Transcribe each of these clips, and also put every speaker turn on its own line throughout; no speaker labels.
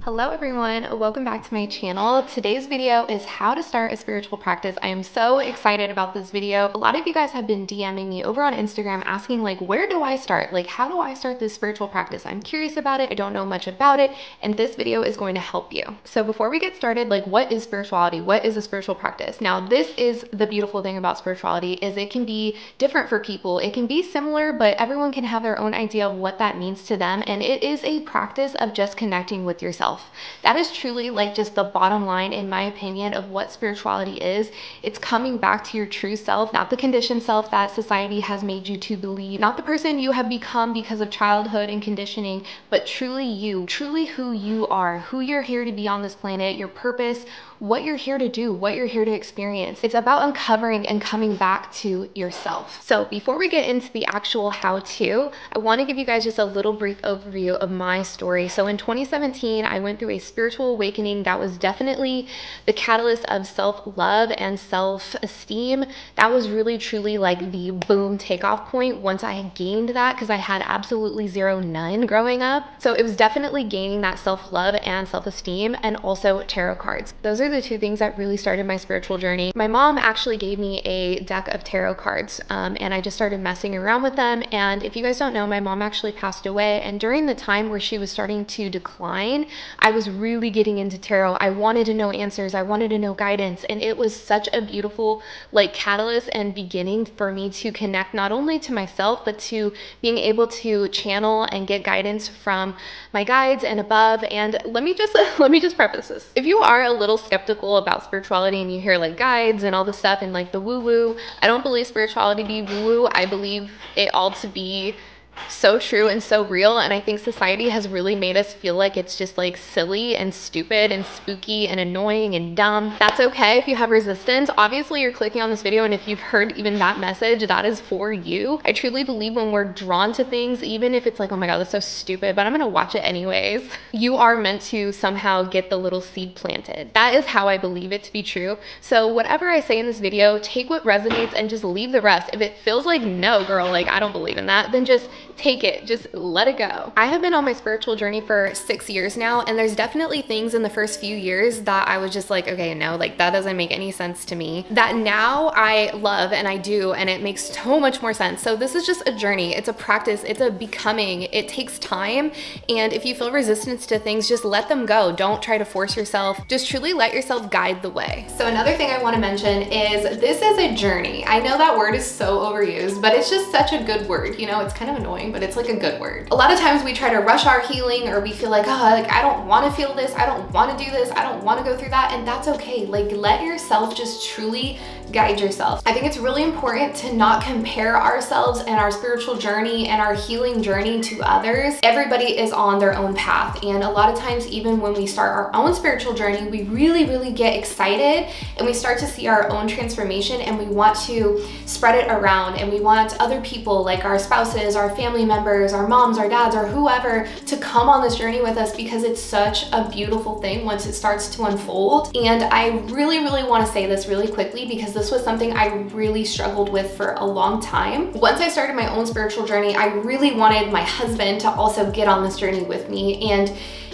Hello everyone, welcome back to my channel. Today's video is how to start a spiritual practice. I am so excited about this video. A lot of you guys have been DMing me over on Instagram asking like, where do I start? Like, how do I start this spiritual practice? I'm curious about it. I don't know much about it. And this video is going to help you. So before we get started, like, what is spirituality? What is a spiritual practice? Now, this is the beautiful thing about spirituality is it can be different for people. It can be similar, but everyone can have their own idea of what that means to them. And it is a practice of just connecting with yourself. That is truly like just the bottom line, in my opinion, of what spirituality is. It's coming back to your true self, not the conditioned self that society has made you to believe, not the person you have become because of childhood and conditioning, but truly you, truly who you are, who you're here to be on this planet, your purpose, what you're here to do, what you're here to experience. It's about uncovering and coming back to yourself. So before we get into the actual how-to, I want to give you guys just a little brief overview of my story. So in 2017, I went through a spiritual awakening that was definitely the catalyst of self-love and self-esteem. That was really truly like the boom takeoff point once I had gained that, because I had absolutely zero, none growing up. So it was definitely gaining that self-love and self-esteem, and also tarot cards. Those are the two things that really started my spiritual journey. My mom actually gave me a deck of tarot cards and I just started messing around with them. And if you guys don't know, my mom actually passed away, and during the time where she was starting to decline, I was really getting into tarot. I wanted to know answers. I wanted to know guidance. And it was such a beautiful like catalyst and beginning for me to connect not only to myself, but to being able to channel and get guidance from my guides and above. And let me just preface this. If you are a little skeptical about spirituality and you hear like guides and all this stuff and like the woo-woo, I don't believe spirituality to be woo-woo. I believe it all to be so true and so real. And I think society has really made us feel like it's just like silly and stupid and spooky and annoying and dumb. That's okay if you have resistance. Obviously you're clicking on this video, and if you've heard even that message, that is for you. I truly believe when we're drawn to things, even if it's like, oh my god, that's so stupid, but I'm gonna watch it anyways, you are meant to somehow get the little seed planted. That is how I believe it to be true. So whatever I say in this video, take what resonates and just leave the rest. If it feels like, no girl, like I don't believe in that, then just take it, just let it go. I have been on my spiritual journey for 6 years now, and there's definitely things in the first few years that I was just like, okay, no, like that doesn't make any sense to me, that now I love and I do, and it makes so much more sense. So this is just a journey, it's a practice, it's a becoming, it takes time. And if you feel resistance to things, just let them go. Don't try to force yourself, just truly let yourself guide the way. So another thing I want to mention is this is a journey. I know that word is so overused, but it's just such a good word. You know, it's kind of annoying, but it's like a good word. A lot of times we try to rush our healing, or we feel like, oh, like I don't want to feel this, I don't want to do this, I don't want to go through that, and that's okay. Like let yourself just truly guide yourself. I think it's really important to not compare ourselves and our spiritual journey and our healing journey to others. Everybody is on their own path, and a lot of times even when we start our own spiritual journey, we really get excited and we start to see our own transformation, and we want to spread it around, and we want other people like our spouses, our family members, our moms, our dads, or whoever to come on this journey with us, because it's such a beautiful thing once it starts to unfold. And I really want to say this really quickly, because this was something I really struggled with for a long time. Once I started my own spiritual journey, I really wanted my husband to also get on this journey with me, and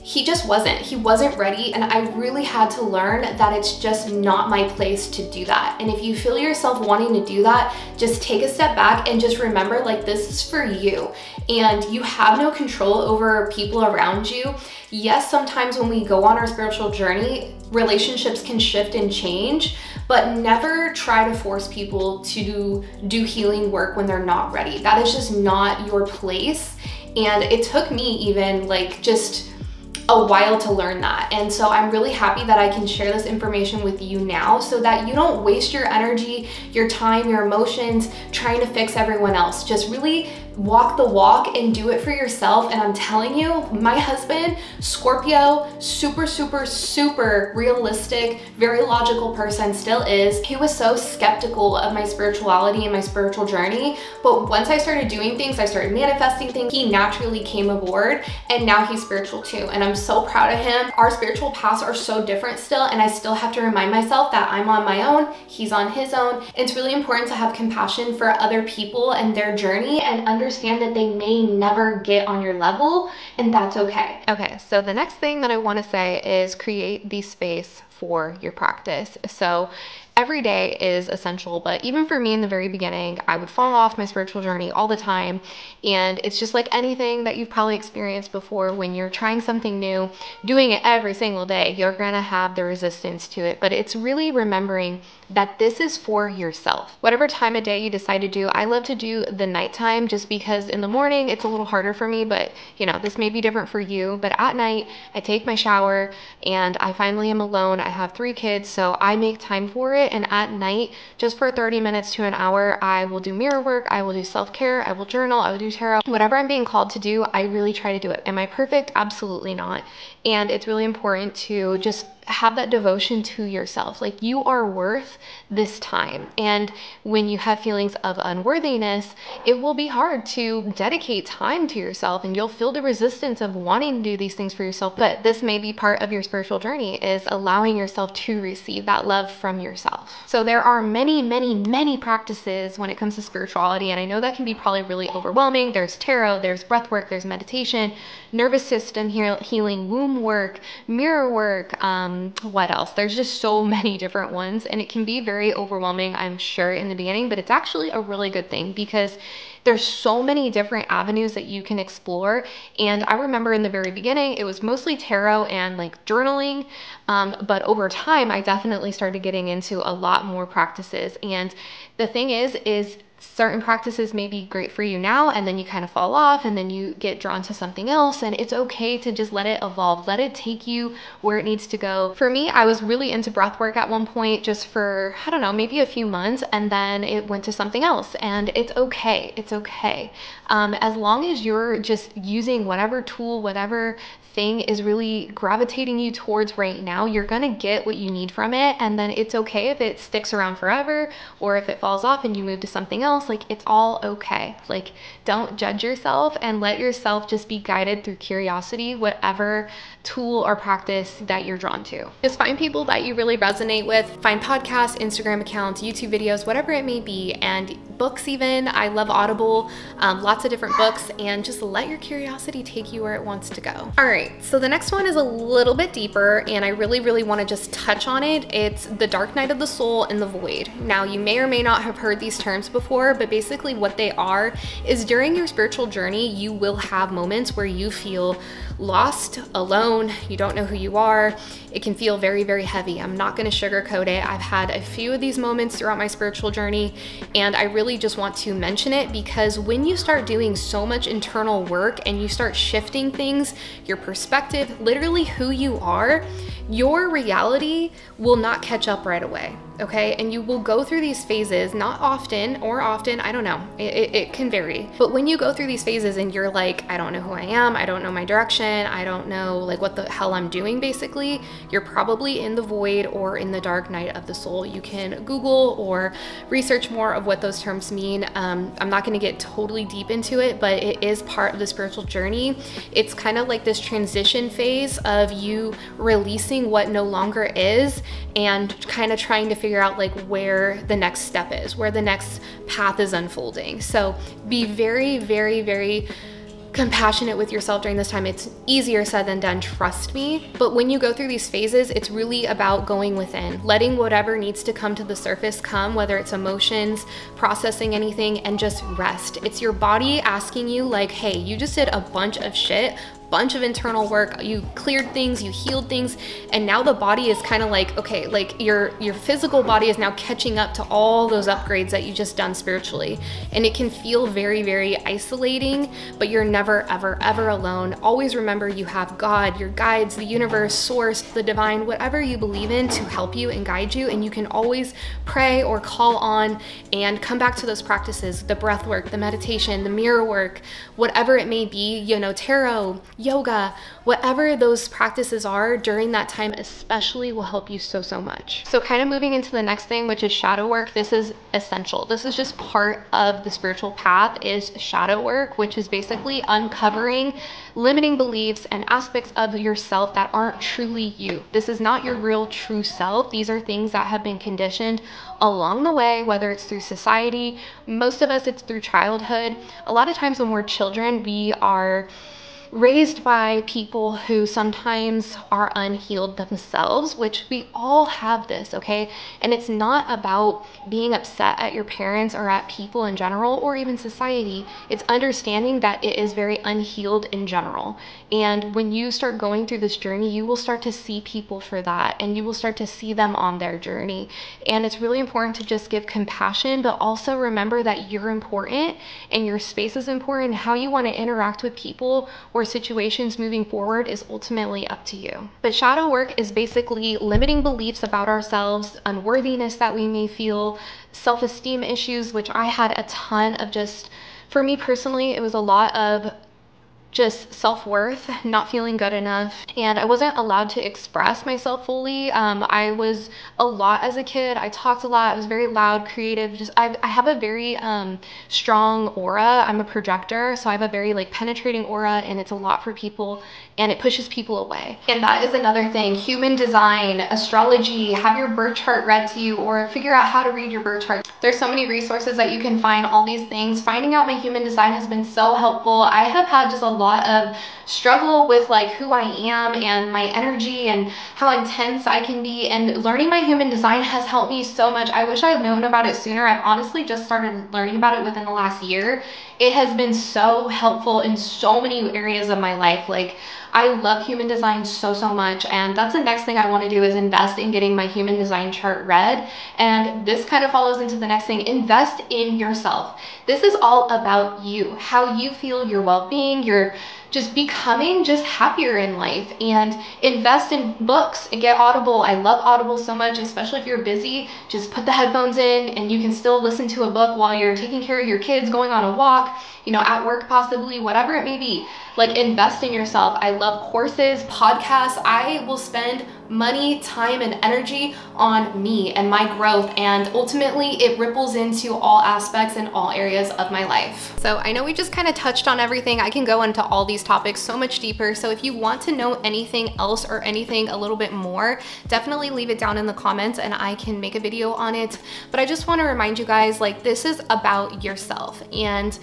he just wasn't. He wasn't ready, and I really had to learn that it's just not my place to do that. And if you feel yourself wanting to do that, just take a step back and just remember, like, this is for you, and you have no control over people around you. Yes, sometimes when we go on our spiritual journey, relationships can shift and change, but never try to force people to do healing work when they're not ready. That is just not your place. And it took me even like just a while to learn that. And so I'm really happy that I can share this information with you now, so that you don't waste your energy, your time, your emotions trying to fix everyone else. Just really walk the walk and do it for yourself. And I'm telling you, my husband, Scorpio, super realistic, very logical person, still is. He was so skeptical of my spirituality and my spiritual journey, but once I started doing things, I started manifesting things, he naturally came aboard, and now he's spiritual too. And I'm so proud of him. Our spiritual paths are so different still, and I still have to remind myself that I'm on my own, he's on his own. It's really important to have compassion for other people and their journey, and understand understand that they may never get on your level, and that's okay. Okay, so the next thing that I want to say is create the space for your practice. So every day is essential, but even for me in the very beginning, I would fall off my spiritual journey all the time. And it's just like anything that you've probably experienced before. When you're trying something new, doing it every single day, you're gonna have the resistance to it. But it's really remembering that this is for yourself. Whatever time of day you decide to do, I love to do the nighttime just because in the morning it's a little harder for me, but this may be different for you. But at night, I take my shower and I finally am alone. I have 3 kids, so I make time for it. And at night, just for 30 minutes to an hour, I will do mirror work, I will do self-care, I will journal, I will do tarot. Whatever I'm being called to do, I really try to do it. Am I perfect? Absolutely not. And it's really important to just have that devotion to yourself. Like, you are worth this time. And when you have feelings of unworthiness, it will be hard to dedicate time to yourself, and you'll feel the resistance of wanting to do these things for yourself. But this may be part of your spiritual journey, is allowing yourself to receive that love from yourself. So there are many, many, many practices when it comes to spirituality. And I know that can be probably really overwhelming. There's tarot, there's breath work, there's meditation, nervous system healing, womb work, mirror work, what else? There's just so many different ones, and it can be very overwhelming, I'm sure, in the beginning, but it's actually a really good thing because there's so many different avenues that you can explore. And I remember in the very beginning, it was mostly tarot and like journaling. But over time, I definitely started getting into a lot more practices. And the thing is certain practices may be great for you now, and then you kind of fall off, and then you get drawn to something else. And it's okay to just let it evolve, let it take you where it needs to go. For me, I was really into breath work at one point, just for, I don't know, maybe a few months, and then it went to something else. And it's okay. It's okay. As long as you're just using whatever tool, whatever thing is really gravitating you towards right now, you're gonna get what you need from it. And then it's okay if it sticks around forever, or if it falls off and you move to something else. Like, it's all okay. Like, don't judge yourself, and let yourself just be guided through curiosity, whatever tool or practice that you're drawn to. Just find people that you really resonate with, find podcasts, Instagram accounts, YouTube videos, whatever it may be, and books even. I love Audible, lots of different books, and just let your curiosity take you where it wants to go. All right, so the next one is a little bit deeper, and I really want to just touch on it. It's the dark night of the soul and the void. Now, you may or may not have heard these terms before, but basically what they are is during your spiritual journey, you will have moments where you feel lost, alone, you don't know who you are. It can feel very heavy. I'm not going to sugarcoat it. I've had a few of these moments throughout my spiritual journey, and I really just want to mention it because when you start doing so much internal work and you start shifting things, your perspective, literally who you are, your reality will not catch up right away. Okay, and you will go through these phases, not often or often, I don't know, it can vary. But when you go through these phases and you're like, I don't know who I am, I don't know my direction, I don't know like what the hell I'm doing basically, you're probably in the void or in the dark night of the soul. You can Google or research more of what those terms mean. I'm not gonna get totally deep into it, but it is part of the spiritual journey. It's kind of like this transition phase of you releasing what no longer is and kind of trying to figure out like where the next step is, where the next path is unfolding. So be very compassionate with yourself during this time. It's easier said than done, trust me. But when you go through these phases, it's really about going within, letting whatever needs to come to the surface come, whether it's emotions, processing anything, and just rest. It's your body asking you like, hey, you just did a bunch of shit, bunch of internal work, you cleared things, you healed things, and now the body is kind of like, okay, like your physical body is now catching up to all those upgrades that you just done spiritually. And it can feel very isolating, but you're never ever alone. Always remember you have God, your guides, the universe, source, the divine, whatever you believe in to help you and guide you. And you can always pray or call on and come back to those practices, the breath work, the meditation, the mirror work, whatever it may be, you know, tarot, yoga, whatever those practices are during that time especially will help you so much. So kind of moving into the next thing, which is shadow work. This is essential. This is just part of the spiritual path, is shadow work, which is basically uncovering limiting beliefs and aspects of yourself that aren't truly you. This is not your real true self. These are things that have been conditioned along the way, whether it's through society. Most of us, it's through childhood. A lot of times when we're children, we are raised by people who sometimes are unhealed themselves, which we all have this, okay? And it's not about being upset at your parents or at people in general or even society. It's understanding that it is very unhealed in general. And when you start going through this journey, you will start to see people for that, and you will start to see them on their journey. And it's really important to just give compassion, but also remember that you're important and your space is important. How you want to interact with people or situations moving forward is ultimately up to you. But shadow work is basically limiting beliefs about ourselves, unworthiness that we may feel, self-esteem issues, which I had a ton of. Just for me personally, it was a lot of just self-worth, not feeling good enough, and I wasn't allowed to express myself fully. I was a lot as a kid. I talked a lot. I was very loud, creative. Just I have a very strong aura. I'm a projector, so I have a very like penetrating aura, and it's a lot for people, and it pushes people away. And that is another thing. Human design, astrology, have your birth chart read to you, or figure out how to read your birth chart. There's so many resources that you can find, all these things. Finding out my human design has been so helpful. I have had just a lot of struggle with like who I am and my energy and how intense I can be, and learning my human design has helped me so much. I wish I'd known about it sooner. I've honestly just started learning about it within the last year. It has been so helpful in so many areas of my life. Like, I love human design so much, and that's the next thing I want to do, is invest in getting my human design chart read. And this kind of follows into the next thing: invest in yourself. This is all about you, how you feel, your well-being, your just becoming just happier in life. And invest in books and get Audible. I love Audible so much, especially if you're busy. Just put the headphones in and you can still listen to a book while you're taking care of your kids, going on a walk, you know, at work possibly, whatever it may be. Like, invest in yourself. I love courses, podcasts. I will spend money, time, and energy on me and my growth, and ultimately it ripples into all aspects and all areas of my life. So I know we just kind of touched on everything. I can go into all these topics so much deeper. So if you want to know anything else or anything a little bit more, definitely leave it down in the comments and I can make a video on it. But I just want to remind you guys, like, this is about yourself, and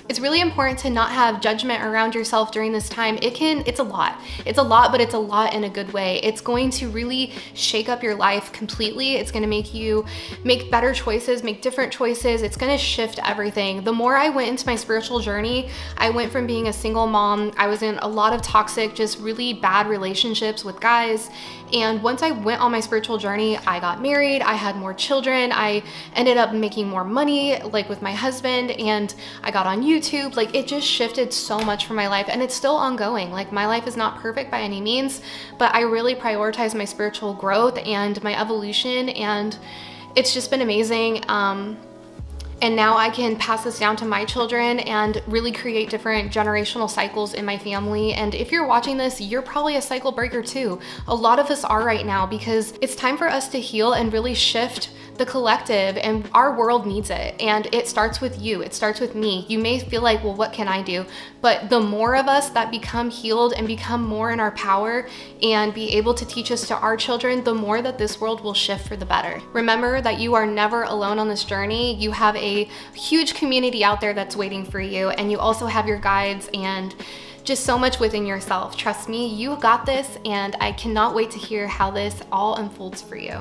it's really important to not have judgment around yourself during this time. It's a lot, but it's a lot in a good way. It's going to really shake up your life completely. It's gonna make you make better choices, make different choices. It's gonna shift everything. The more I went into my spiritual journey, I went from being a single mom. I was in a lot of toxic, just really bad relationships with guys. And once I went on my spiritual journey, I got married, I had more children, I ended up making more money, like with my husband, and I got on YouTube. Like, it just shifted so much for my life, and it's still ongoing. Like, my life is not perfect by any means, but I really prioritize my spiritual growth and my evolution, and it's just been amazing. And now I can pass this down to my children and really create different generational cycles in my family. And if you're watching this, you're probably a cycle breaker too. A lot of us are right now, because it's time for us to heal and really shift the collective, and our world needs it. And it starts with you, it starts with me. You may feel like, well, what can I do? But the more of us that become healed and become more in our power and be able to teach us to our children, the more that this world will shift for the better. Remember that you are never alone on this journey. You have a huge community out there that's waiting for you, and you also have your guides and just so much within yourself. Trust me, you got this, and I cannot wait to hear how this all unfolds for you.